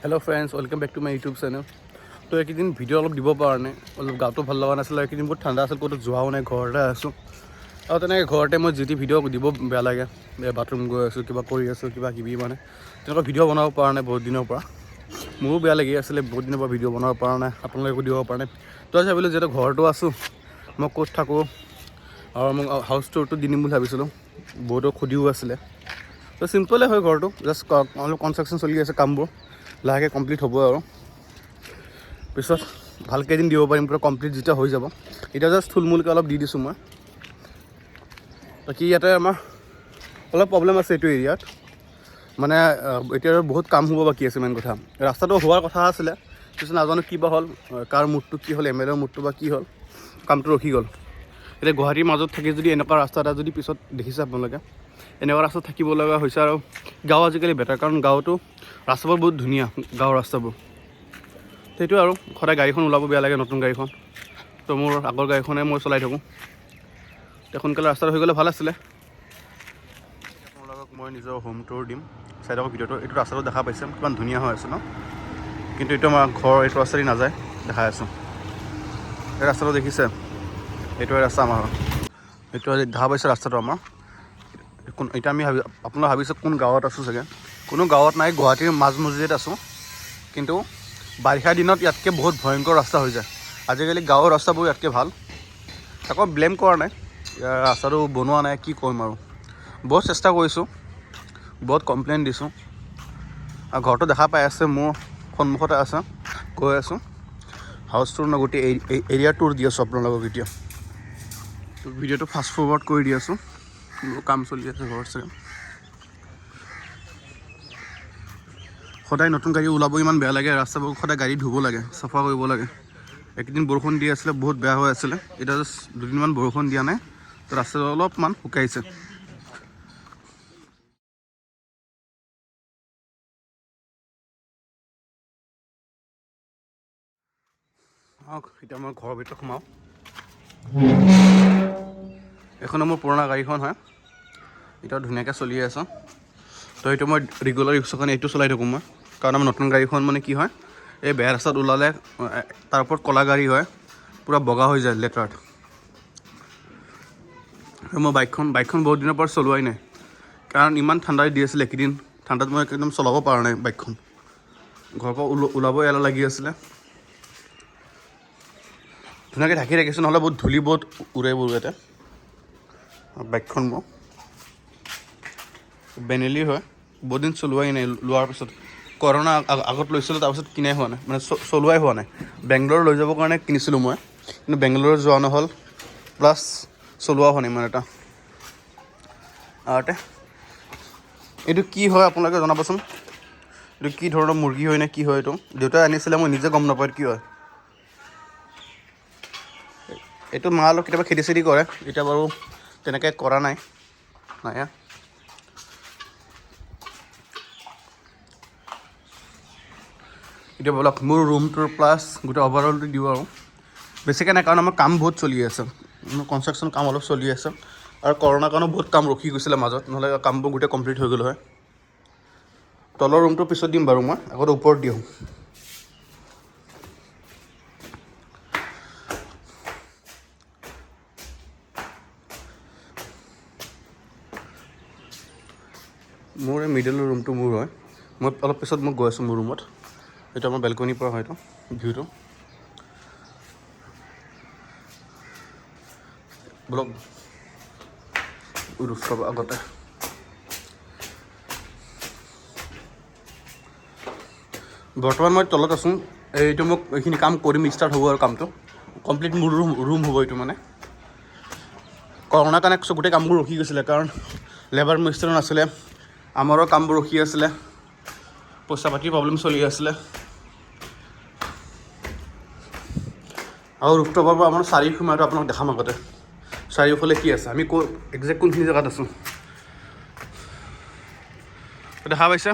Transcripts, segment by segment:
Hello friends welcome back to my YouTube channel. तो एक video अलग দিব পৰা নাই অলপ গাটো ভাল লগা নাছিল এইকেইদিন বহুত ঠাণ্ডা আছিল ক'তো যোৱাও নাই ঘৰতে আছোঁ আৰু তেনেকৈ ঘৰতে মই যি ভিডিঅ' দিব বেয়া লাগে বাথৰুম গৈ আছোঁ কিবা কৰি আছোঁ কিবা কিবি মানে তেনেকুৱা ভিডিঅ' বনাব পৰা নাই বহুত দিনৰ পৰা মোৰো বেয়া লাগি আছিলে বহুত দিনৰ পৰা ভিডিঅ' বনাব পৰা নাই আপোনালোকে দিব পৰা নাই তো আজি ভাবিলোঁ যিহেতু ঘৰতো আছোঁ মই ক'ত থাকোঁ আৰু মোক হাউচ টুৰটো দি দিম বুলি ভাবিছিলোঁ বহুতো সুধিও আছিলে তো চিম্পলে হয় ঘৰটো জাষ্ট অলপ কনষ্ট্ৰাকশ্যন চলি আছে কামবোৰ লাহেকৈ কমপ্লিট হ'ব আৰু পিছত ভালকৈ এদিন দিব পাৰিম পূৰা কমপ্লিট যেতিয়া হৈ যাব এতিয়া জাষ্ট থুলমূলকৈ অলপ দি দিছোঁ মই বাকী ইয়াতে আমাৰ অলপ প্ৰব্লেম আছে এইটো এৰিয়াত মানে এতিয়া বহুত কাম হ'ব বাকী আছে মেইন কথা ৰাস্তাটো হোৱাৰ কথা আছিলে পিছত নাজানো কি বা হ'ল কাৰ মুডটো কি হ'ল MLA ৰ মুডটো বা কি হ'ল কামটো ৰখি গ'ল এতিয়া গুৱাহাটীৰ মাজত থাকি যদি এনেকুৱা ৰাস্তা এটা যদি পিছত দেখিছে আপোনালোকে এনেকুৱা ৰাস্তাত থাকিব লগা হৈছে আৰু গাঁও আজিকালি বেটাৰ কাৰণ গাঁৱতো ৰাস্তাবোৰ বহুত ধুনীয়া গাঁৱৰ ৰাস্তাবোৰ সেইটো আৰু সদায় গাড়ীখন ওলাব বেয়া লাগে নতুন গাড়ীখন তো মোৰ আগৰ গাড়ীখনে মই চলাই থাকোঁ সোনকালে ৰাস্তাটো হৈ গ'লে ভাল আছিলে আপোনালোকক মই নিজৰ হোম টুৰ দিম চাই থাকক ভিডিঅ'টো এইটো ৰাস্তাটো দেখা পাইছে কিমান ধুনীয়া হৈ আছে ন কিন্তু এইটো আমাৰ ঘৰ এইটো ৰাস্তাদি নাযায় দেখাই আছোঁ এই ৰাস্তাটো দেখিছে এইটোৱে ৰাস্তা আমাৰ এইটো দেখা পাইছে ৰাস্তাটো আমাৰ এতিয়া আমি আপোনালোকে ভাবিছোঁ কোন গাঁৱত আছোঁ চাগে কোনো গাঁৱত নাই গুৱাহাটীৰ মাজমজিয়াত আছোঁ কিন্তু বাৰিষা দিনত ইয়াতকৈ বহুত ভয়ংকৰ ৰাস্তা হৈ যায় আজিকালি গাঁৱৰ ৰাস্তাবোৰ ইয়াতকৈ ভাল আকৌ ব্লেম কৰা নাই ৰাস্তাটো বনোৱা নাই কি কৰিম আৰু বহুত চেষ্টা কৰিছোঁ বহুত কমপ্লেইন দিছোঁ আৰু ঘৰটো দেখা পাই আছে মোৰ সন্মুখতে আছে গৈ আছোঁ হাউচ টুৰ গোটেই এৰিয়া টুৰ দি আছোঁ আপোনালোকক এতিয়া ভিডিঅ'টো ফাষ্ট ফৰৱাৰ্ড কৰি দি আছোঁ কাম চলি আছে ঘৰত চাগে সদায় নতুন গাড়ী ওলাব ইমান বেয়া লাগে ৰাস্তাবোৰ সদায় গাড়ী ধুব লাগে চাফা কৰিব লাগে একদিন বৰষুণ দি আছিলে বহুত বেয়া হৈ আছিলে এতিয়া জাষ্ট দুদিনমান বৰষুণ দিয়া নাই তো ৰাস্তাটো অলপমান শুকাইছে এতিয়া মই ঘৰৰ ভিতৰত সোমাওঁ এইখন মোৰ পুৰণা গাড়ীখন হয় এতিয়া ধুনীয়াকৈ চলি আছে তো এইটো মই ৰেগুলাৰ ইউজৰ কাৰণে এইটো চলাই থাকোঁ মই কাৰণ আমাৰ নতুন গাড়ীখন মানে কি হয় এই বেয়া ৰাস্তাত ওলালে তাৰ ওপৰত ক'লা গাড়ী হয় পূৰা বগা হৈ যায় লেতেৰাত আৰু মই বাইকখন বহুত দিনৰ পৰা চলোৱাই নাই কাৰণ ইমান ঠাণ্ডা দি আছিলে এইকেইদিন ঠাণ্ডাত মই একদম চলাব পৰা নাই বাইকখন ঘৰৰ পৰা ওলাব এলাহ লাগি আছিলে ধুনীয়াকৈ ঢাকি ৰাখিছোঁ নহ'লে বহুত ধূলি বহুত উৰে ইয়াতে বাইকখন মোৰ বেনেলি হয় বহুত দিন চলোৱাই নাই লোৱাৰ পিছত কৰোণা আগত লৈছিলোঁ তাৰপিছত কিনাই হোৱা নাই মানে চলোৱাই হোৱা নাই বেংগলোৰ লৈ যাবৰ কাৰণে কিনিছিলোঁ মই কিন্তু বেংগলোৰ যোৱা নহ'ল প্লাছ চলোৱা হোৱা নাই ইমান এটা এইটো কি হয় আপোনালোকে জনাবচোন এইটো কি ধৰণৰ মুৰ্গী হয় নে কি হয় এইটো দেউতাই আনিছিলে মই নিজে গম নাপাওঁ কি হয় এইটো মা অলপ কেতিয়াবা খেতি চেতি কৰে এতিয়া বাৰু তেনেকৈ কৰা নাই এতিয়া ব'লক মোৰ ৰুমটোৰ প্লাছ গোটেই অভাৰঅলটো দিওঁ আৰু বেছিকৈ নাই কাৰণ আমাৰ কাম বহুত চলি আছে মোৰ কনষ্ট্ৰাকশ্যন কাম অলপ চলি আছে আৰু কৰোণাৰ কাৰণেও বহুত কাম ৰখি গৈছিলে মাজত নহ'লে কামবোৰ গোটেই কমপ্লিট হৈ গ'ল হয় তলৰ ৰুমটো পিছত দিম বাৰু মই আগতে ওপৰত দিওঁ মোৰ এই মিডলৰ ৰুমটো মোৰ হয় মই অলপ পিছত মই গৈ আছোঁ মোৰ ৰুমত এইটো আমাৰ বেলকনিৰ পৰা হয়তো ভিউটো ব্লগ ৰুফটপ আগতে বৰ্তমান মই তলত আছোঁ এইটো মোক এইখিনি কাম কৰিম ষ্টাৰ্ট হ'ব আৰু কামটো কমপ্লিট মোৰ ৰুম হ'ব এইটো মানে কৰোণাৰ কাৰণে গোটেই কামবোৰ ৰখি গৈছিলে কাৰণ লেবাৰ মিস্ত্ৰী নাছিলে আমাৰো কামবোৰ ৰখি আছিলে পইচা পাতিৰ প্ৰব্লেম চলি আছিলে আৰু ৰুফটপৰ পৰা আমাৰ চাৰিওফালে আপোনাক দেখাম আগতে চাৰিওফালে কি আছে আমি একজেক্ট কোনখিনি জেগাত আছোঁ দেখা পাইছে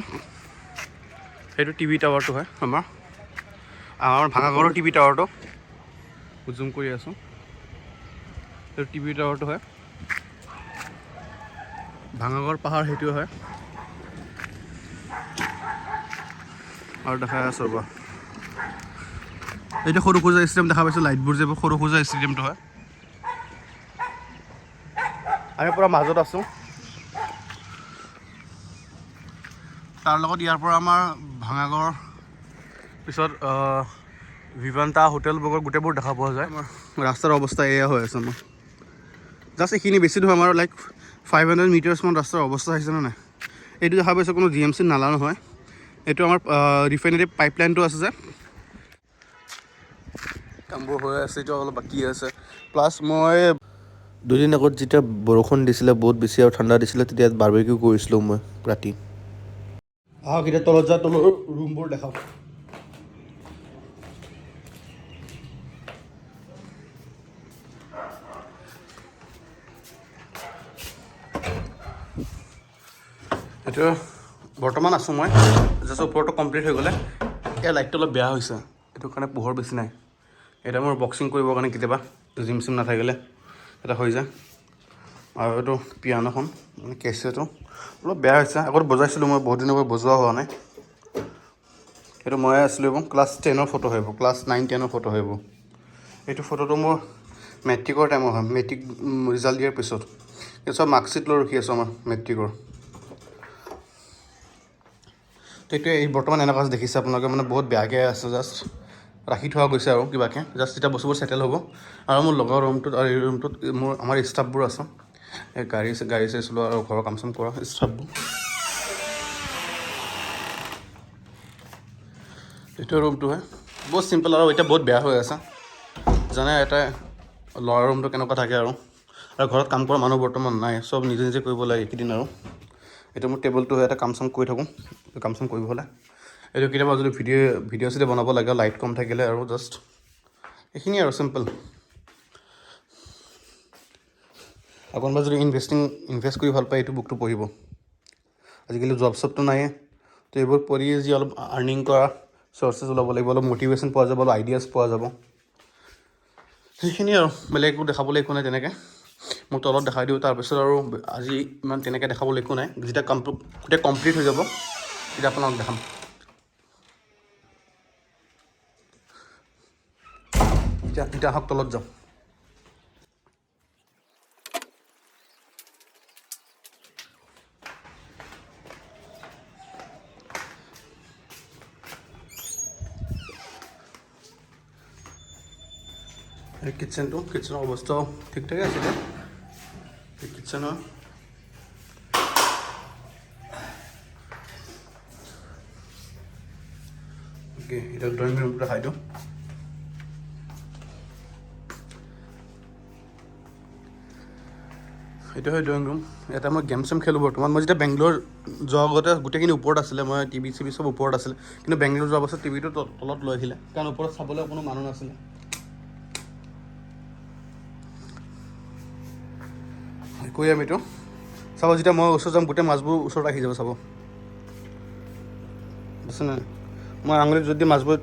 সেইটো টিভি টাৱাৰটো হয় আমাৰ ভাঙাঘৰৰ টিভি টাৱাৰটো জুম কৰি আছোঁ সেইটো টিভি টাৱাৰটো হয় ভাঙাঘৰ পাহাৰ সেইটো হয় আৰু দেখাই আছোঁ ৰ'বা এইটো সৰু সজা ষ্টেডিয়াম দেখা পাইছোঁ লাইটবোৰ যে সৰু সজা ষ্টেডিয়ামটো হয় আমি পূৰা মাজত আছোঁ তাৰ লগত ইয়াৰ পৰা আমাৰ ভাঙাগড় পিছত ভিভান্তা হোটেলবোৰ গোটেইবোৰ দেখা পোৱা যায় আমাৰ ৰাস্তাৰ অৱস্থা এয়া হৈ আছে আমাৰ জাষ্ট এইখিনি বেছি নহয় আমাৰ লাইক 500 মিটাৰ্ছমান ৰাস্তাৰ অৱস্থা আহিছেনে নাই এইটো দেখা পাইছোঁ কোনো GMC নালা নহয় এইটো আমাৰ ৰিফাইনেৰী পাইপলাইনটো আছে যে কামবোৰ হৈ আছে এইটো অলপ বাকী আছে প্লাছ মই দুদিন আগত যেতিয়া বৰষুণ দিছিলে বহুত বেছি আৰু ঠাণ্ডা দিছিলে তেতিয়া বাৰ্বিকিউ কৰিছিলোঁ মই ৰাতি আহক এতিয়া তলত যা তলৰ ৰুমবোৰ দেখাওঁ এইটো বৰ্তমান আছোঁ মই জাষ্ট ওপৰটো কমপ্লিট হৈ গ'লে এই লাইটটো অলপ বেয়া হৈছে এইটো কাৰণে পোহৰ বেছি নাই এটা মোৰ বক্সিং কৰিবৰ কাৰণে কেতিয়াবা জিম চিম নাথাকিলে এটা হৈ যায় আৰু এইটো পিয়ানোখন মানে কেছেটো অলপ বেয়া হৈছে আগত বজাইছিলোঁ মই বহুত দিনৰ পৰা বজোৱা হোৱা নাই এইটো মই আছিলোঁ এবং ক্লাছ 10ৰ ফটো হয় ক্লাছ 9-10ৰ ফটো হয় এইটো ফটোটো মোৰ মেট্ৰিকৰ টাইমৰ হয় মেট্ৰিক ৰিজাল্ট দিয়াৰ পিছত এই চব মাৰ্কশ্বিট লৈ ৰখি আছোঁ আমাৰ মেট্ৰিকৰ তো এইটোৱে এই বৰ্তমান এনেকুৱা দেখিছে আপোনালোকে মানে বহুত বেয়াকৈ আছে জাষ্ট ৰাখি থোৱা গৈছে আৰু কিবাকৈ জাষ্ট এতিয়া বস্তুবোৰ ছেটেল হ'ব আৰু মোৰ লগৰ ৰুমটোত আৰু এই ৰুমটোত মোৰ আমাৰ ষ্টাফবোৰ আছে এই গাড়ী চাড়ী চলোৱা আৰু ঘৰৰ কাম চাম কৰা ষ্টাফবোৰ এইটো ৰুমটো হয় বহুত চিম্পল আৰু এতিয়া বহুত বেয়া হৈ আছে জানে এটা ল'ৰা ৰুমটো কেনেকুৱা থাকে আৰু ঘৰত কাম কৰা মানুহ বৰ্তমান নাই চব নিজে নিজে কৰিব লাগে এইকেইদিন আৰু এইটো মোৰ টেবুলটো হয় এটা কাম চাম কৰি থাকোঁ কাম চাম কৰিব হ'লে এইটো কেতিয়াবা যদি ভিডিঅ' চিডিঅ' বনাব লাগে লাইট কম থাকিলে আৰু জাষ্ট এইখিনি আৰু চিম্পল কোনোবা যদি ইনভেষ্ট কৰি ভাল পায় এইটো বুকটো পঢ়িব আজিকালি জব চবটো নাইয়ে তো এইবোৰ পঢ়ি যি অলপ আৰ্নিং কৰা চ'ৰ্চেছ ওলাব লাগিব অলপ মটিভেশ্যন পোৱা যাব অলপ আইডিয়াছ পোৱা যাব সেইখিনি আৰু বেলেগ একো দেখাবলৈ একো নাই তেনেকৈ মই তলত দেখাই দিওঁ তাৰপিছত আৰু আজি ইমান তেনেকৈ দেখাবলৈ একো নাই যেতিয়া গোটেই কমপ্লিট হৈ যাব তেতিয়া আপোনালোক দেখাম এতিয়া আহক তলত যাওঁ এই কিটচেনৰ অৱস্থাও ঠিক ঠাকে আছিলে এই কিটচেনৰ অ'কে এতিয়া ড্ৰয়িং ৰুমটো দেখাই দিওঁ এইটো হয় ড্ৰয়িং ৰুম ইয়াতে মই গেম চেম খেলোঁ বৰ্তমান মই যেতিয়া বেংগলোৰ যোৱাৰ আগতে গোটেইখিনি ওপৰত আছিলে মই টিভি চিভি চব ওপৰত আছিলে কিন্তু বেংগলোৰ যোৱাৰ পাছত টিভিটো তলত লৈ আহিলে কাৰণ ওপৰত চাবলৈ কোনো মানুহ নাছিলে একুৰিয়াম এইটো চাব যেতিয়া মই ওচৰত যাম গোটেই মাছবোৰ ওচৰত আহি যাব চাব বুজিছেনে মই আঙুলিত যদি মাছবোৰ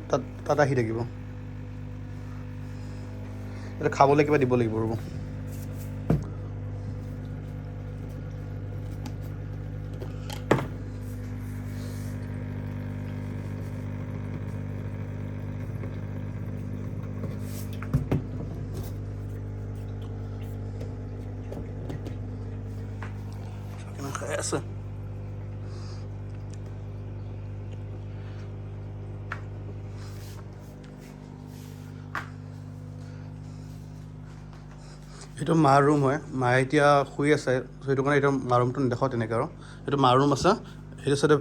তাত আহি থাকিব এতিয়া খাবলৈ কিবা দিব লাগিব ৰ'ব খাই আছে এইটো মাৰ ৰুম হয় মায়ে এতিয়া শুই আছে সেইটো কাৰণে এইটো মাৰ ৰুমটো নেদেখাওঁ তেনেকৈ আৰু এইটো মাৰ ৰুম আছে সেইটো চাইডে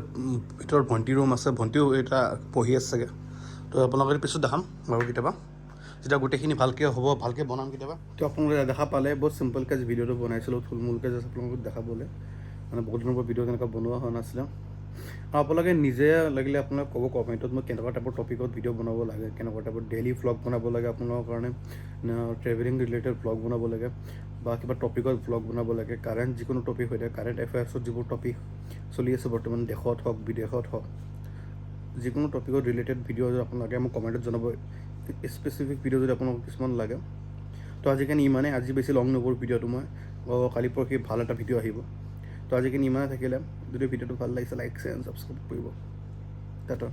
ভিতৰত ভণ্টি ৰুম আছে ভণ্টিও এটা পঢ়ি আছে চাগে তো আপোনালোকে পিছত দেখাম বাৰু কেতিয়াবা যেতিয়া গোটেইখিনি ভালকৈ হ'ব ভালকৈ বনাম কেতিয়াবা তো আপোনালোকে দেখা পালে বহুত চিম্পলকৈ ভিডিঅ'টো বনাইছিলোঁ থুলমূলকৈ জাষ্ট আপোনালোকক দেখাবলৈ মানে বহুত দিনৰ পৰা ভিডিঅ' তেনেকুৱা বনোৱা হোৱা নাছিলে আৰু আপোনালোকে নিজে লাগিলে আপোনাক ক'ব কমেণ্টত মই কেনেকুৱা টাইপৰ টপিকত ভিডিঅ' বনাব লাগে কেনেকুৱা টাইপৰ ডেইলি ভ্লগ বনাব লাগে আপোনালোকৰ কাৰণে ট্ৰেভেলিং ৰিলেটেড ভ্লগ বনাব লাগে বা কিবা টপিকত ভ্লগ বনাব লাগে কাৰেণ্ট যিকোনো টপিক হৈ থাকে কাৰেণ্ট এফেয়াৰ্ছত যিবোৰ টপিক চলি আছে বৰ্তমান দেশত হওক বিদেশত হওক যিকোনো টপিকত ৰিলেটেড ভিডিঅ' আপোনালোকে মোক কমেণ্টত জনাব স্পেচিফিক ভিডিঅ' যদি আপোনালোকক কিছুমান লাগে তো আজিকালি ইমানেই আজি বেছি লং নকৰোঁ ভিডিঅ'টো মই কালি পৰহি ভাল এটা ভিডিঅ' আহিব তো আজিকালি ইমানে থাকিলে যদি ভিডিঅ'টো ভাল লাগিছে লাইক শ্বেয়াৰ এণ্ড ছাবস্ক্ৰাইব কৰিব টাটা